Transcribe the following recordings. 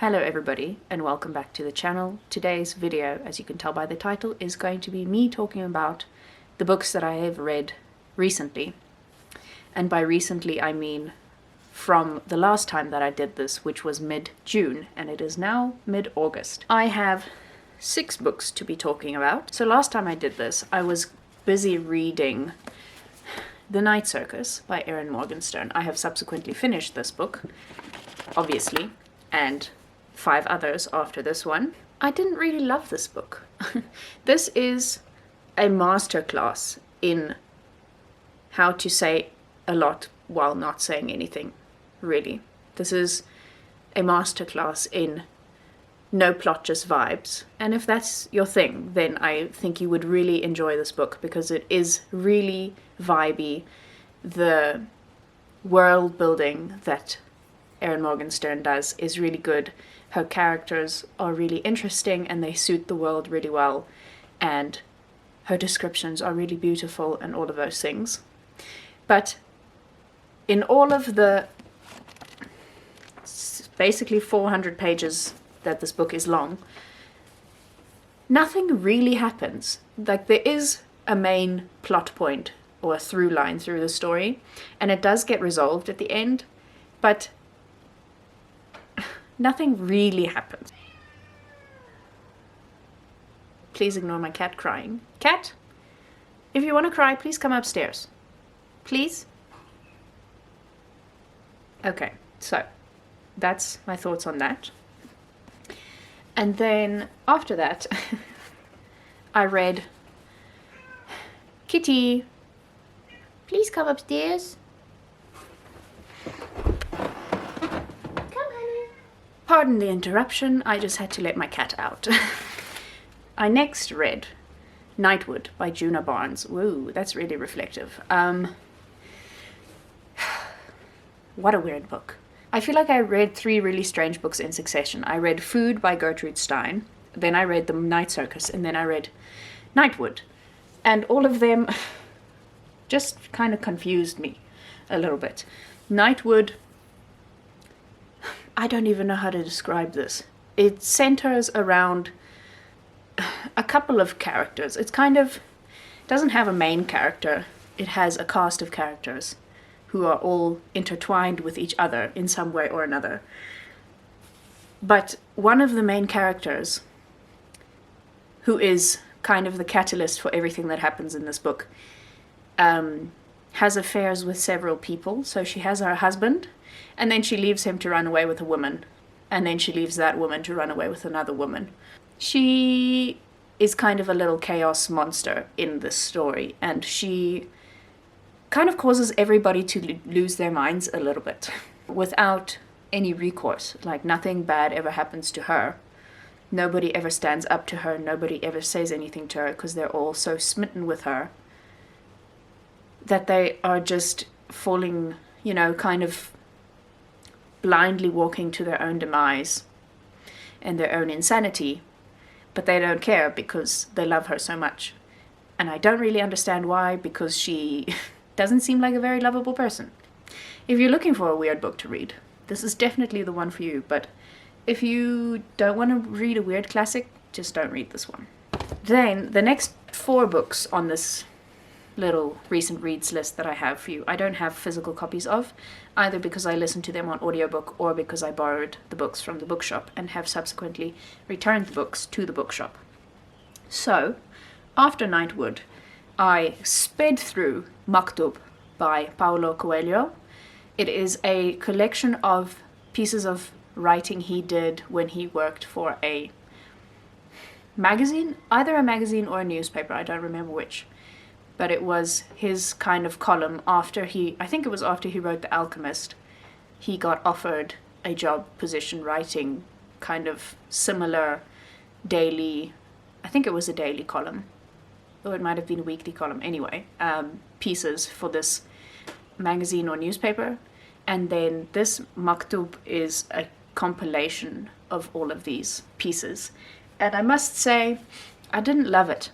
Hello everybody and welcome back to the channel. Today's video, as you can tell by the title, is going to be me talking about the books that I have read recently. And by recently I mean from the last time that I did this, which was mid-June, and it is now mid-August. I have 6 books to be talking about. So last time I did this, I was busy reading The Night Circus by Erin Morgenstern. I have subsequently finished this book, obviously, and 5 others after this one. I didn't really love this book. This is a masterclass in how to say a lot while not saying anything, really. This is a masterclass in no plot, just vibes. And if that's your thing, then I think you would really enjoy this book because it is really vibey. The world building that Erin Morgenstern does is really good. Her characters are really interesting and they suit the world really well, and her descriptions are really beautiful and all of those things. But in all of the basically 400 pages that this book is long, nothing really happens. Like, there is a main plot point or a through line through the story, and it does get resolved at the end, but nothing really happens. Please ignore my cat crying. Cat, if you want to cry, please come upstairs. Please? Okay, so that's my thoughts on that. And then after that, I read Kitty, please come upstairs. Pardon the interruption, I just had to let my cat out. I next read Nightwood by Djuna Barnes. Woo, that's really reflective. What a weird book. I feel like I read 3 really strange books in succession. I read Food by Gertrude Stein, then I read The Night Circus, and then I read Nightwood. And all of them just kind of confused me a little bit. Nightwood, I don't even know how to describe this. It centers around a couple of characters. It's kind of, doesn't have a main character. It has a cast of characters who are all intertwined with each other in some way or another. But one of the main characters, who is kind of the catalyst for everything that happens in this book, has affairs with several people. So she has her husband, and then she leaves him to run away with a woman, and then she leaves that woman to run away with another woman. She is kind of a little chaos monster in this story, and she kind of causes everybody to lose their minds a little bit without any recourse. Like, nothing bad ever happens to her. Nobody ever stands up to her. Nobody ever says anything to her because they're all so smitten with her that they are just falling, you know, kind of blindly walking to their own demise and their own insanity, but they don't care because they love her so much. And I don't really understand why, because she doesn't seem like a very lovable person. If you're looking for a weird book to read, this is definitely the one for you, but if you don't want to read a weird classic, just don't read this one. Then the next 4 books on this little recent reads list that I have for you, I don't have physical copies of, either because I listened to them on audiobook or because I borrowed the books from the bookshop and have subsequently returned the books to the bookshop. So, after Nightwood, I sped through Maktub by Paolo Coelho. It is a collection of pieces of writing he did when he worked for a magazine, either a magazine or a newspaper, I don't remember which. But it was his kind of column after I think it was after he wrote The Alchemist, he got offered a job position writing kind of similar daily, I think it was a daily column, or it might have been a weekly column, anyway, pieces for this magazine or newspaper. And then this Maktub is a compilation of all of these pieces. And I must say, I didn't love it.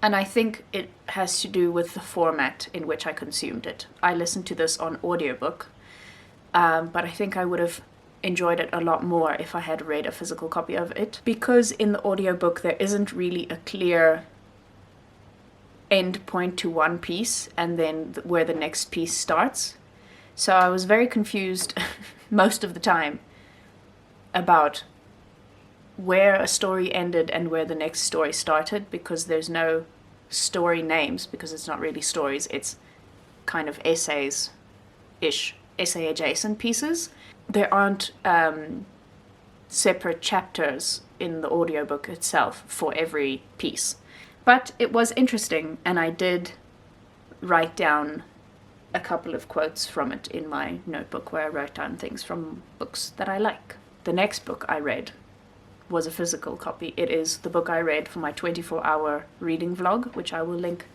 And I think it has to do with the format in which I consumed it. I listened to this on audiobook, but I think I would have enjoyed it a lot more if I had read a physical copy of it, because in the audiobook there isn't really a clear end point to one piece and then where the next piece starts. So I was very confused most of the time about where a story ended and where the next story started, because there's no story names, because it's not really stories, it's kind of essays-ish, essay adjacent pieces. There aren't separate chapters in the audiobook itself for every piece. But it was interesting, and I did write down a couple of quotes from it in my notebook, where I wrote down things from books that I like. The next book I read was a physical copy. It is the book I read for my 24-hour reading vlog, which I will link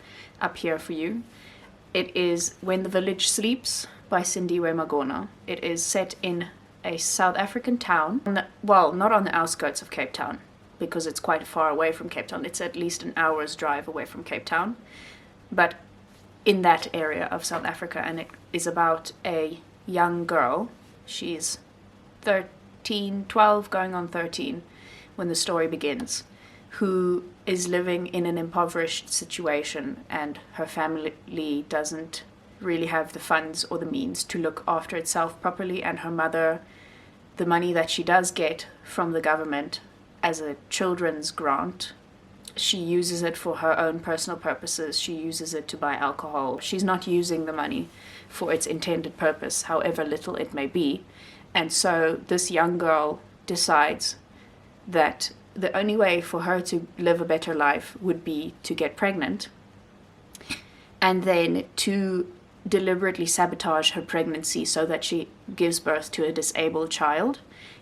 up here for you. It is When the Village Sleeps by Sindiwe Magona. It is set in a South African town, well, not on the outskirts of Cape Town, because it's quite far away from Cape Town. It's at least an hour's drive away from Cape Town, but in that area of South Africa, and it is about a young girl. She's 12, going on 13, when the story begins, who is living in an impoverished situation, and her family doesn't really have the funds or the means to look after itself properly, and her mother, the money that she does get from the government as a children's grant, she uses it for her own personal purposes. She uses it to buy alcohol. She's not using the money for its intended purpose, however little it may be. And so this young girl decides that the only way for her to live a better life would be to get pregnant, and then to deliberately sabotage her pregnancy so that she gives birth to a disabled child,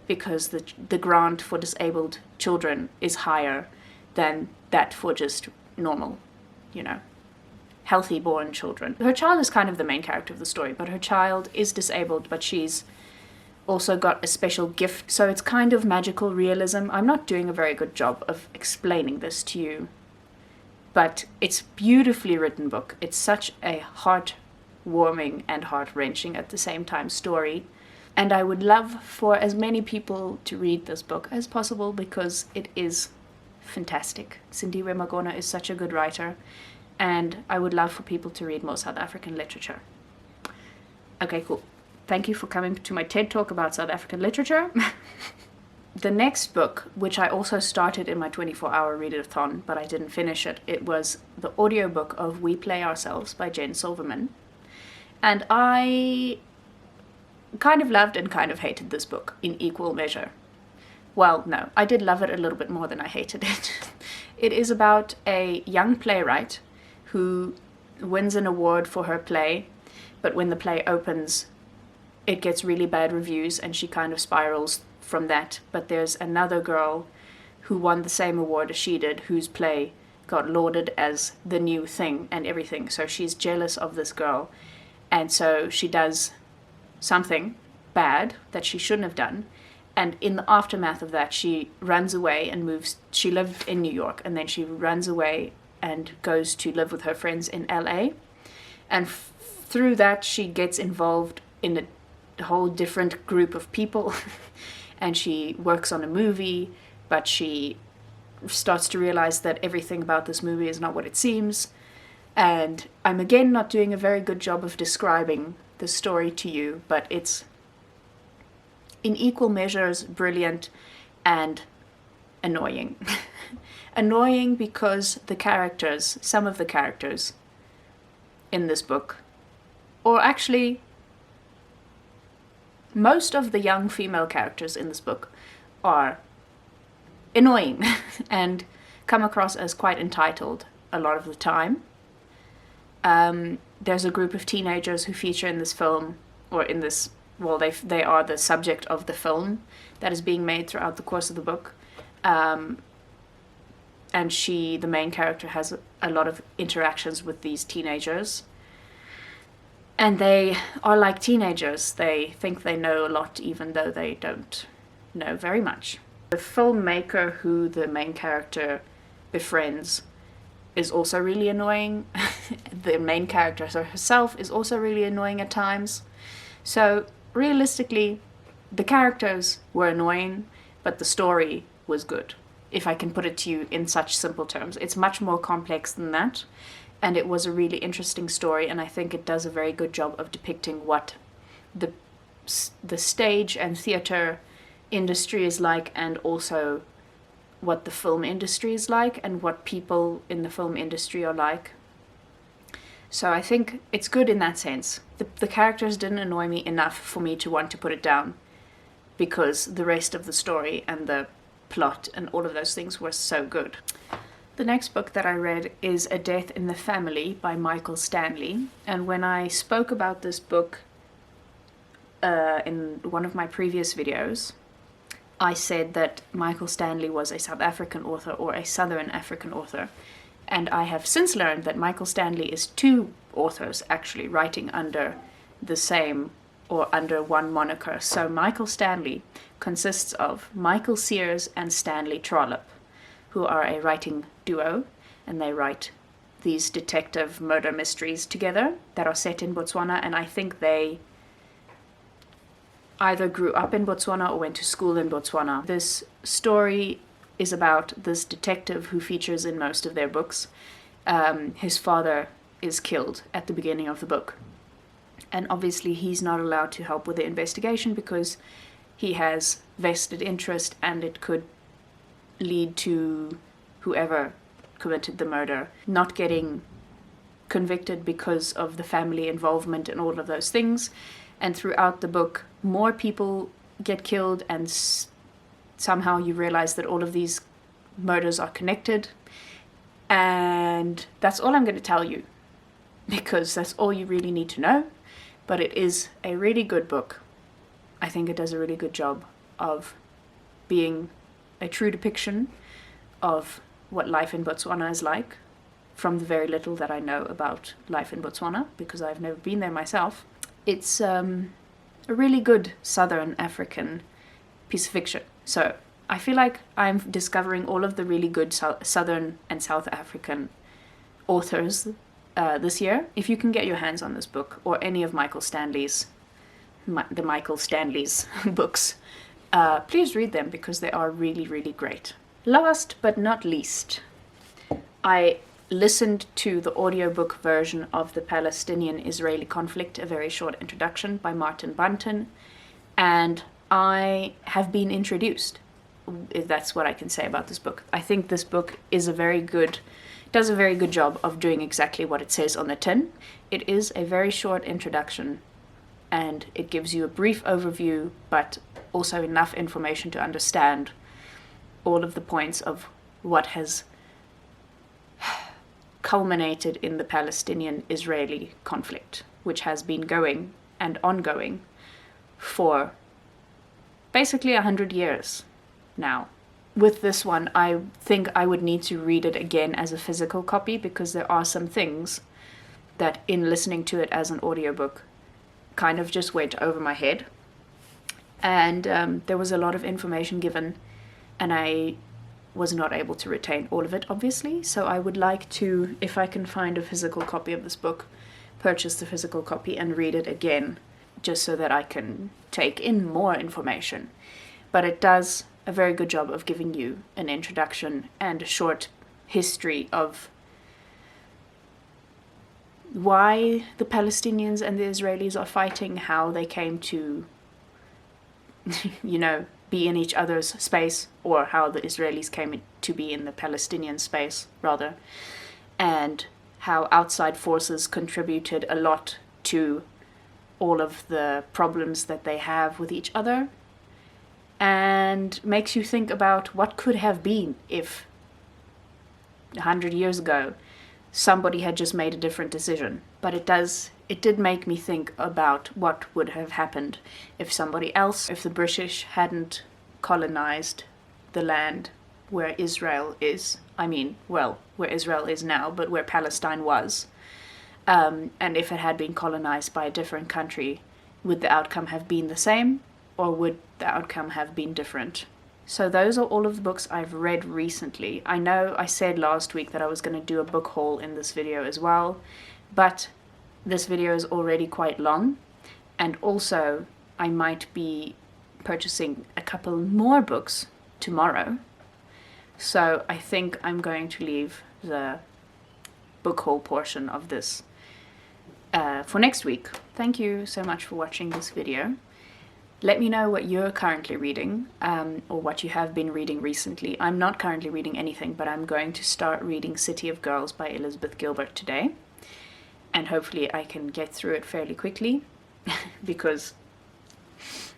because the grant for disabled children is higher than that for just normal, healthy born children. Her child is kind of the main character of the story, but her child is disabled, but she's also got a special gift. So it's kind of magical realism. I'm not doing a very good job of explaining this to you, but it's a beautifully written book. It's such a heart-warming and heart-wrenching at the same time story. And I would love for as many people to read this book as possible, because it is fantastic. Sindiwe Magona is such a good writer, and I would love for people to read more South African literature. Okay, cool. Thank you for coming to my TED Talk about South African literature. The next book, which I also started in my 24-hour readathon, but I didn't finish it, it was the audiobook of We Play Ourselves by Jen Silverman. And I kind of loved and kind of hated this book in equal measure. Well, no, I did love it a little bit more than I hated it. It is about a young playwright who wins an award for her play, but when the play opens, it gets really bad reviews and she kind of spirals from that. But there's another girl who won the same award as she did, whose play got lauded as the new thing and everything. So she's jealous of this girl, and so she does something bad that she shouldn't have done, and in the aftermath of that she runs away and moves. She lived in New York, and then she runs away and goes to live with her friends in LA, and through that she gets involved in a whole different group of people and she works on a movie, but she starts to realize that everything about this movie is not what it seems. And I'm again not doing a very good job of describing the story to you, but it's in equal measures brilliant and annoying. Annoying because some of the characters in this book, or actually most of the young female characters in this book, are annoying and come across as quite entitled a lot of the time. There's a group of teenagers who feature in this film, or in this, well, they are the subject of the film that is being made throughout the course of the book. And the main character, has a lot of interactions with these teenagers. And they are like teenagers. They think they know a lot, even though they don't know very much. The filmmaker who the main character befriends is also really annoying. The main character herself is also really annoying at times. So realistically, The characters were annoying, but the story was good, if I can put it to you in such simple terms. It's much more complex than that, and it was a really interesting story, and I think it does a very good job of depicting what the stage and theatre industry is like, and also what the film industry is like, and what people in the film industry are like. So I think it's good in that sense. The characters didn't annoy me enough for me to want to put it down, because the rest of the story and the plot and all of those things were so good. The next book that I read is A Death in the Family by Michael Stanley, and when I spoke about this book in one of my previous videos, I said that Michael Stanley was a South African author, or a Southern African author, and I have since learned that Michael Stanley is two authors actually writing under the same or under one moniker. So Michael Stanley consists of Michael Sears and Stanley Trollope, who are a writing duo, and they write these detective murder mysteries together that are set in Botswana, and I think they either grew up in Botswana or went to school in Botswana. This story is about this detective who features in most of their books. His father is killed at the beginning of the book, and obviously he's not allowed to help with the investigation because he has vested interest, and it could lead to whoever committed the murder not getting convicted because of the family involvement and all of those things. And throughout the book, more people get killed, and somehow you realize that all of these murders are connected. And that's all I'm going to tell you, because that's all you really need to know. But it is a really good book. I think it does a really good job of being a true depiction of what life in Botswana is like, from the very little that I know about life in Botswana, because I've never been there myself. It's a really good Southern African piece of fiction. So I feel like I'm discovering all of the really good Southern and South African authors this year. If you can get your hands on this book, or any of Michael Stanley's books, please read them, because they are really, really great. Last but not least, I listened to the audiobook version of the Palestinian-Israeli conflict, A Very Short Introduction by Martin Bunton, and I have been introduced. That's what I can say about this book. I think this book does a very good job of doing exactly what it says on the tin. It is a very short introduction, and it gives you a brief overview, but also enough information to understand all of the points of what has culminated in the Palestinian-Israeli conflict, which has been going and ongoing for basically 100 years now. With this one, I think I would need to read it again as a physical copy, because there are some things that, in listening to it as an audiobook, kind of just went over my head. And there was a lot of information given, and I was not able to retain all of it, obviously. So I would like to, if I can find a physical copy of this book, purchase the physical copy and read it again, just so that I can take in more information. But it does a very good job of giving you an introduction and a short history of why the Palestinians and the Israelis are fighting, how they came to, be in each other's space, or how the Israelis came to be in the Palestinian space, rather, and how outside forces contributed a lot to all of the problems that they have with each other, and makes you think about what could have been if 100 years ago somebody had just made a different decision. But it did make me think about what would have happened if the British hadn't colonized the land where Israel is. Where Israel is now, but where Palestine was. And if it had been colonized by a different country, would the outcome have been the same, or would the outcome have been different? So those are all of the books I've read recently. I know I said last week that I was going to do a book haul in this video as well, but this video is already quite long, and also I might be purchasing a couple more books tomorrow. So I think I'm going to leave the book haul portion of this for next week. Thank you so much for watching this video. Let me know what you're currently reading, or what you have been reading recently. I'm not currently reading anything, but I'm going to start reading City of Girls by Elizabeth Gilbert today. And hopefully I can get through it fairly quickly, because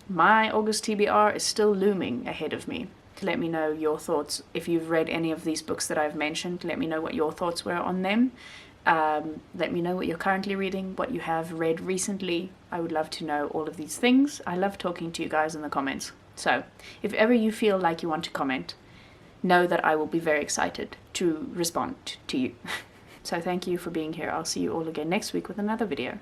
my August TBR is still looming ahead of me. Let me know your thoughts. If you've read any of these books that I've mentioned, let me know what your thoughts were on them. Let me know what you're currently reading, what you have read recently. I would love to know all of these things. I love talking to you guys in the comments. So if ever you feel like you want to comment, know that I will be very excited to respond to you. So thank you for being here. I'll see you all again next week with another video.